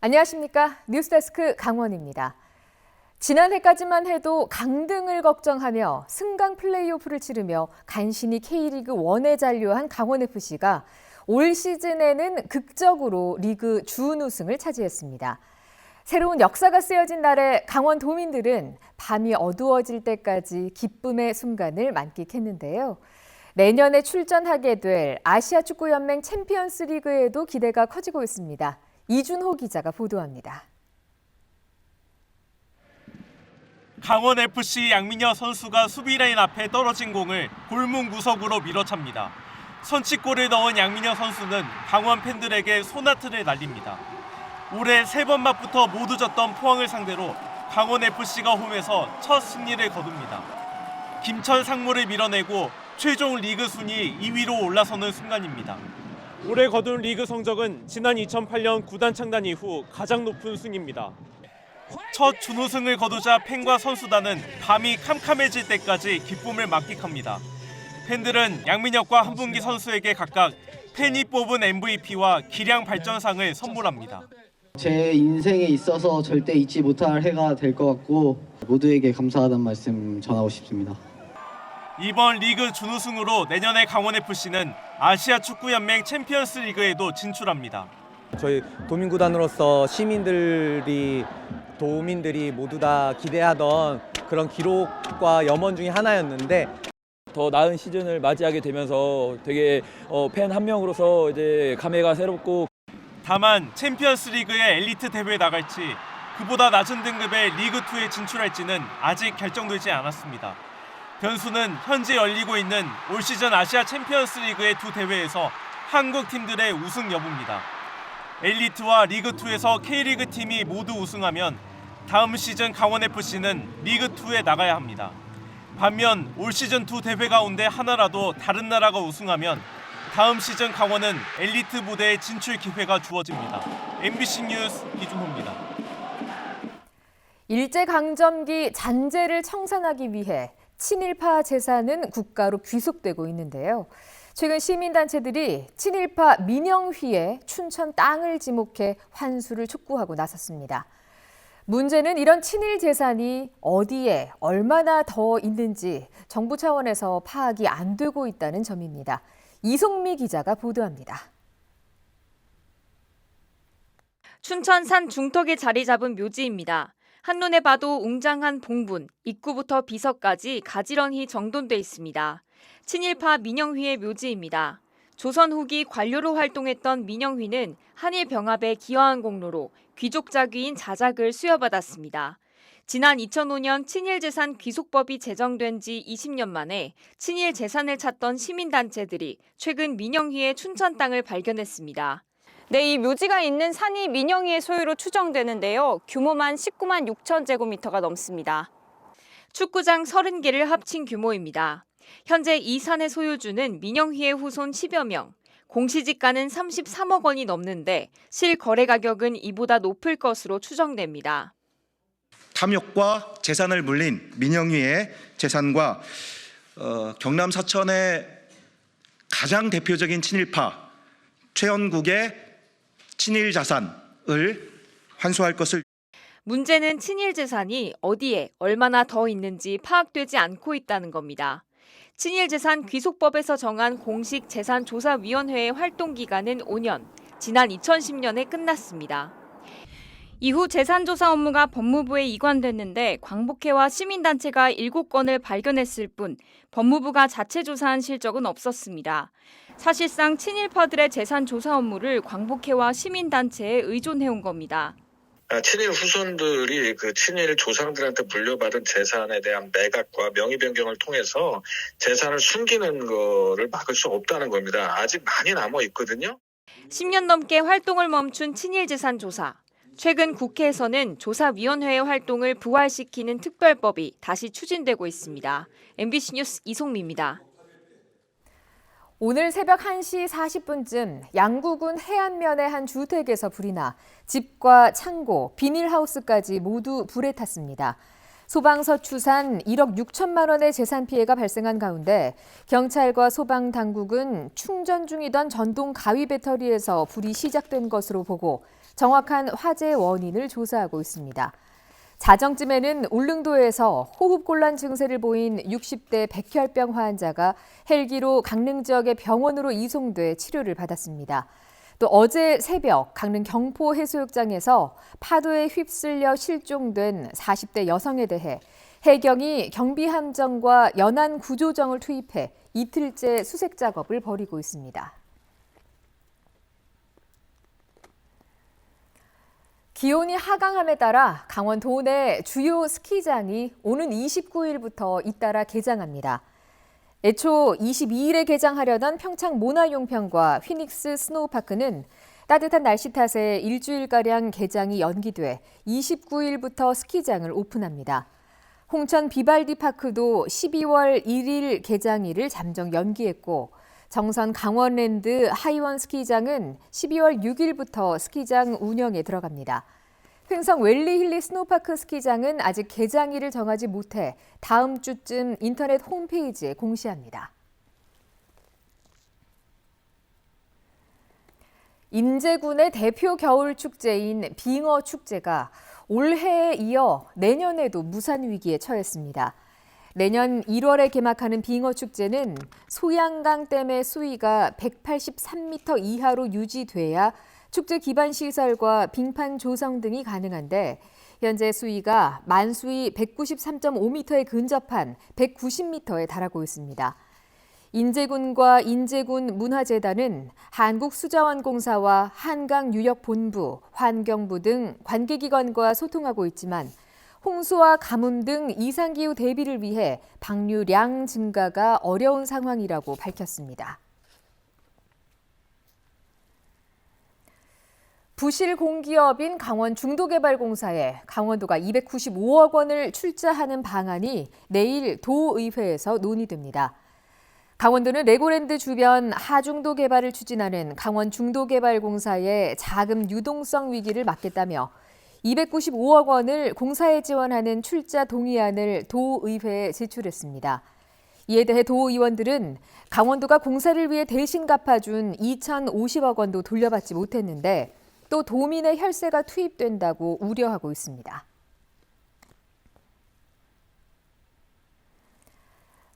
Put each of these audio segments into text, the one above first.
안녕하십니까. 뉴스데스크 강원입니다. 지난해까지만 해도 강등을 걱정하며 승강 플레이오프를 치르며 간신히 K리그1에 잔류한 강원FC가 올 시즌에는 극적으로 리그 준우승을 차지했습니다. 새로운 역사가 쓰여진 날에 강원 도민들은 밤이 어두워질 때까지 기쁨의 순간을 만끽했는데요. 내년에 출전하게 될 아시아축구연맹 챔피언스리그에도 기대가 커지고 있습니다. 이준호 기자가 보도합니다. 강원FC 양민혁 선수가 수비라인 앞에 떨어진 공을 골문 구석으로 밀어찹니다. 선취골을 넣은 양민혁 선수는 강원 팬들에게 소나트를 날립니다. 올해 3번 맞부터 모두 졌던 포항을 상대로 강원FC가 홈에서 첫 승리를 거둡니다. 김천 상무를 밀어내고 최종 리그 순위 2위로 올라서는 순간입니다. 올해 거둔 리그 성적은 지난 2008년 구단 창단 이후 가장 높은 순위입니다. 첫 준우승을 거두자 팬과 선수단은 밤이 캄캄해질 때까지 기쁨을 만끽합니다. 팬들은 양민혁과 한분기 선수에게 각각 팬이 뽑은 MVP와 기량 발전상을 선물합니다. 제 인생에 있어서 절대 잊지 못할 해가 될 것 같고 모두에게 감사하다는 말씀 전하고 싶습니다. 이번 리그 준우승으로 내년에 강원FC는 아시아축구연맹 챔피언스리그에도 진출합니다. 저희 도민구단으로서 도민들이 모두 다 기대하던 그런 기록과 염원 중에 하나였는데 더 나은 시즌을 맞이하게 되면서 되게 팬 한 명으로서 이제 감회가 새롭고. 다만 챔피언스리그의 엘리트 대회에 나갈지 그보다 낮은 등급의 리그2에 진출할지는 아직 결정되지 않았습니다. 변수는 현재 열리고 있는 올 시즌 아시아 챔피언스리그의 두 대회에서 한국 팀들의 우승 여부입니다. 엘리트와 리그2에서 K리그 팀이 모두 우승하면 다음 시즌 강원FC는 리그2에 나가야 합니다. 반면 올 시즌 두 대회 가운데 하나라도 다른 나라가 우승하면 다음 시즌 강원은 엘리트 무대에 진출 기회가 주어집니다. MBC 뉴스 이준호입니다. 일제강점기 잔재를 청산하기 위해 친일파 재산은 국가로 귀속되고 있는데요. 최근 시민단체들이 친일파 민영휘의 춘천 땅을 지목해 환수를 촉구하고 나섰습니다. 문제는 이런 친일 재산이 어디에 얼마나 더 있는지 정부 차원에서 파악이 안 되고 있다는 점입니다. 이송미 기자가 보도합니다. 춘천산 중턱에 자리 잡은 묘지입니다. 한눈에 봐도 웅장한 봉분, 입구부터 비석까지 가지런히 정돈돼 있습니다. 친일파 민영휘의 묘지입니다. 조선 후기 관료로 활동했던 민영휘는 한일 병합에 기여한 공로로 귀족 자귀인 자작을 수여받았습니다. 지난 2005년 친일재산 귀속법이 제정된 지 20년 만에 친일 재산을 찾던 시민단체들이 최근 민영휘의 춘천 땅을 발견했습니다. 네, 이 묘지가 있는 산이 민영휘의 소유로 추정되는데요. 규모만 19만 6천 제곱미터가 넘습니다. 축구장 30개를 합친 규모입니다. 현재 이 산의 소유주는 민영휘의 후손 10여 명, 공시지가는 33억 원이 넘는데 실거래 가격은 이보다 높을 것으로 추정됩니다. 탐욕과 재산을 물린 민영휘의 재산과 경남 사천의 가장 대표적인 친일파 최연국의 친일 자산을 환수할 것을. 문제는 친일 재산이 어디에 얼마나 더 있는지 파악되지 않고 있다는 겁니다. 친일재산 귀속법에서 정한 공식 재산조사위원회의 활동 기간은 5년, 지난 2010년에 끝났습니다. 이후 재산조사 업무가 법무부에 이관됐는데 광복회와 시민단체가 7건을 발견했을 뿐 법무부가 자체 조사한 실적은 없었습니다. 사실상 친일파들의 재산조사 업무를 광복회와 시민단체에 의존해온 겁니다. 친일 후손들이 그 친일 조상들한테 물려받은 재산에 대한 매각과 명의 변경을 통해서 재산을 숨기는 거를 막을 수 없다는 겁니다. 아직 많이 남아 있거든요. 10년 넘게 활동을 멈춘 친일 재산 조사. 최근 국회에서는 조사위원회의 활동을 부활시키는 특별법이 다시 추진되고 있습니다. MBC 뉴스 이송미입니다. 오늘 새벽 1시 40분쯤 양구군 해안면의 한 주택에서 불이 나 집과 창고, 비닐하우스까지 모두 불에 탔습니다. 소방서 추산 1억 6천만 원의 재산 피해가 발생한 가운데 경찰과 소방당국은 충전 중이던 전동 가위 배터리에서 불이 시작된 것으로 보고 정확한 화재 원인을 조사하고 있습니다. 자정쯤에는 울릉도에서 호흡곤란 증세를 보인 60대 백혈병 환자가 헬기로 강릉 지역의 병원으로 이송돼 치료를 받았습니다. 또 어제 새벽 강릉 경포 해수욕장에서 파도에 휩쓸려 실종된 40대 여성에 대해 해경이 경비함정과 연안 구조정을 투입해 이틀째 수색 작업을 벌이고 있습니다. 기온이 하강함에 따라 강원 도내 주요 스키장이 오는 29일부터 잇따라 개장합니다. 애초 22일에 개장하려던 평창 모나용평과 휘닉스 스노우파크는 따뜻한 날씨 탓에 일주일가량 개장이 연기돼 29일부터 스키장을 오픈합니다. 홍천 비발디 파크도 12월 1일 개장일을 잠정 연기했고 정선 강원랜드 하이원 스키장은 12월 6일부터 스키장 운영에 들어갑니다. 횡성 웰리 힐리 스노우파크 스키장은 아직 개장일을 정하지 못해 다음 주쯤 인터넷 홈페이지에 공시합니다. 임제군의 대표 겨울 축제인 빙어 축제가 올해에 이어 내년에도 무산 위기에 처했습니다. 내년 1월에 개막하는 빙어 축제는 소양강 댐의 수위가 183m 이하로 유지돼야 축제 기반 시설과 빙판 조성 등이 가능한데 현재 수위가 만수위 193.5m에 근접한 190m에 달하고 있습니다. 인제군과 인제군 문화재단은 한국수자원공사와 한강유역본부, 환경부 등 관계기관과 소통하고 있지만 홍수와 가뭄 등 이상기후 대비를 위해 방류량 증가가 어려운 상황이라고 밝혔습니다. 부실 공기업인 강원 중도개발공사에 강원도가 295억 원을 출자하는 방안이 내일 도의회에서 논의됩니다. 강원도는 레고랜드 주변 하중도 개발을 추진하는 강원 중도개발공사의 자금 유동성 위기를 막겠다며 295억 원을 공사에 지원하는 출자 동의안을 도의회에 제출했습니다. 이에 대해 도의원들은 강원도가 공사를 위해 대신 갚아준 2,050억 원도 돌려받지 못했는데 또 도민의 혈세가 투입된다고 우려하고 있습니다.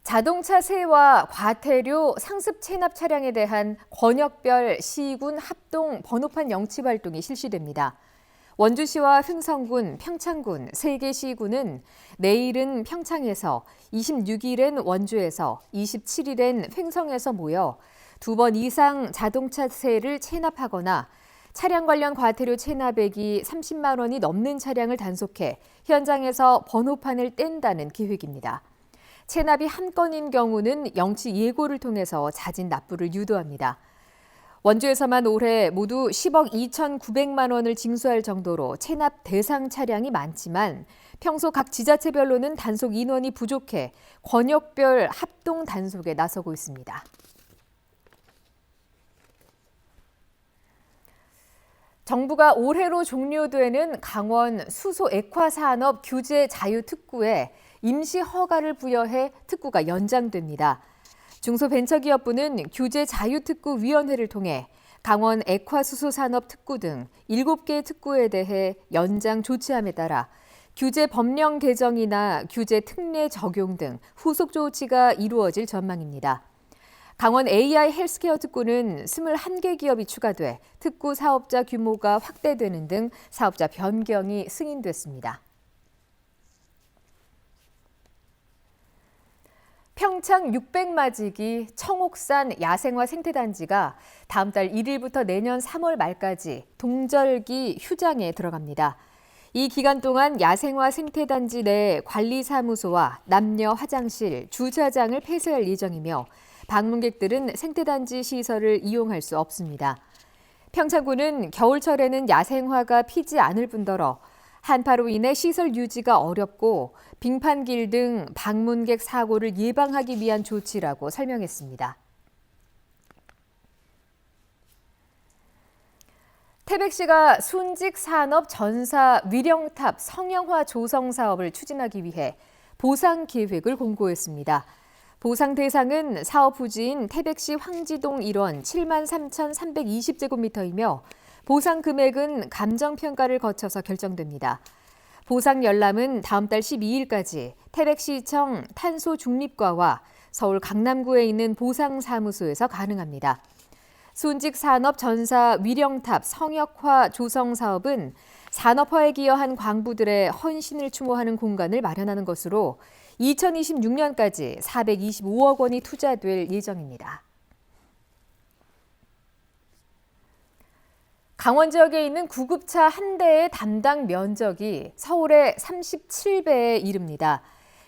자동차 세와 과태료 상습 체납 차량에 대한 권역별 시군 합동 번호판 영치 활동이 실시됩니다. 원주시와 횡성군, 평창군, 3개 시군은 내일은 평창에서, 26일엔 원주에서, 27일엔 횡성에서 모여 2번 이상 자동차 세를 체납하거나 차량 관련 과태료 체납액이 30만 원이 넘는 차량을 단속해 현장에서 번호판을 뗀다는 계획입니다. 체납이 한 건인 경우는 영치 예고를 통해서 자진 납부를 유도합니다. 원주에서만 올해 모두 10억 2,900만 원을 징수할 정도로 체납 대상 차량이 많지만 평소 각 지자체별로는 단속 인원이 부족해 권역별 합동 단속에 나서고 있습니다. 정부가 올해로 종료되는 강원 수소 액화 산업 규제 자유 특구에 임시 허가를 부여해 특구가 연장됩니다. 중소벤처기업부는 규제 자유특구위원회를 통해 강원 액화수소산업 특구 등 7개 특구에 대해 연장 조치함에 따라 규제 법령 개정이나 규제 특례 적용 등 후속 조치가 이루어질 전망입니다. 강원 AI 헬스케어 특구는 21개 기업이 추가돼 특구 사업자 규모가 확대되는 등 사업자 변경이 승인됐습니다. 평창 600마지기 청옥산 야생화 생태단지가 다음 달 1일부터 내년 3월 말까지 동절기 휴장에 들어갑니다. 이 기간 동안 야생화 생태단지 내 관리사무소와 남녀 화장실, 주차장을 폐쇄할 예정이며 방문객들은 생태단지 시설을 이용할 수 없습니다. 평창군은 겨울철에는 야생화가 피지 않을 뿐더러 한파로 인해 시설 유지가 어렵고 빙판길 등 방문객 사고를 예방하기 위한 조치라고 설명했습니다. 태백시가 순직산업 전사 위령탑 성형화 조성 사업을 추진하기 위해 보상 계획을 공고했습니다. 보상 대상은 사업 부지인 태백시 황지동 일원 73,320제곱미터이며 보상 금액은 감정평가를 거쳐서 결정됩니다. 보상 열람은 다음 달 12일까지 태백시청 탄소중립과와 서울 강남구에 있는 보상사무소에서 가능합니다. 순직산업 전사 위령탑 성역화 조성 사업은 산업화에 기여한 광부들의 헌신을 추모하는 공간을 마련하는 것으로 2026년까지 425억 원이 투자될 예정입니다. 강원 지역에 있는 구급차 한 대의 담당 면적이 서울의 37배에 이릅니다.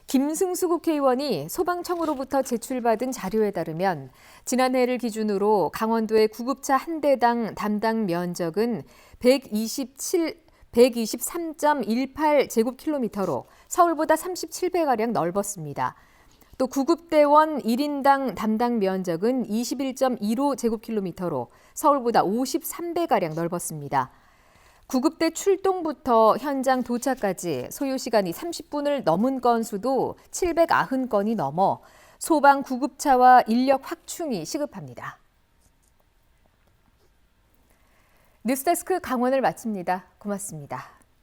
김승수 국회의원이 소방청으로부터 제출받은 자료에 따르면 지난해를 기준으로 강원도의 구급차 한 대당 담당 면적은 123.18제곱킬로미터로 서울보다 37배가량 넓었습니다. 또 구급대원 1인당 담당 면적은 21.15제곱킬로미터로 서울보다 53배가량 넓었습니다. 구급대 출동부터 현장 도착까지 소요 시간이 30분을 넘은 건수도 790건이 넘어 소방 구급차와 인력 확충이 시급합니다. 뉴스데스크 강원을 마칩니다. 고맙습니다.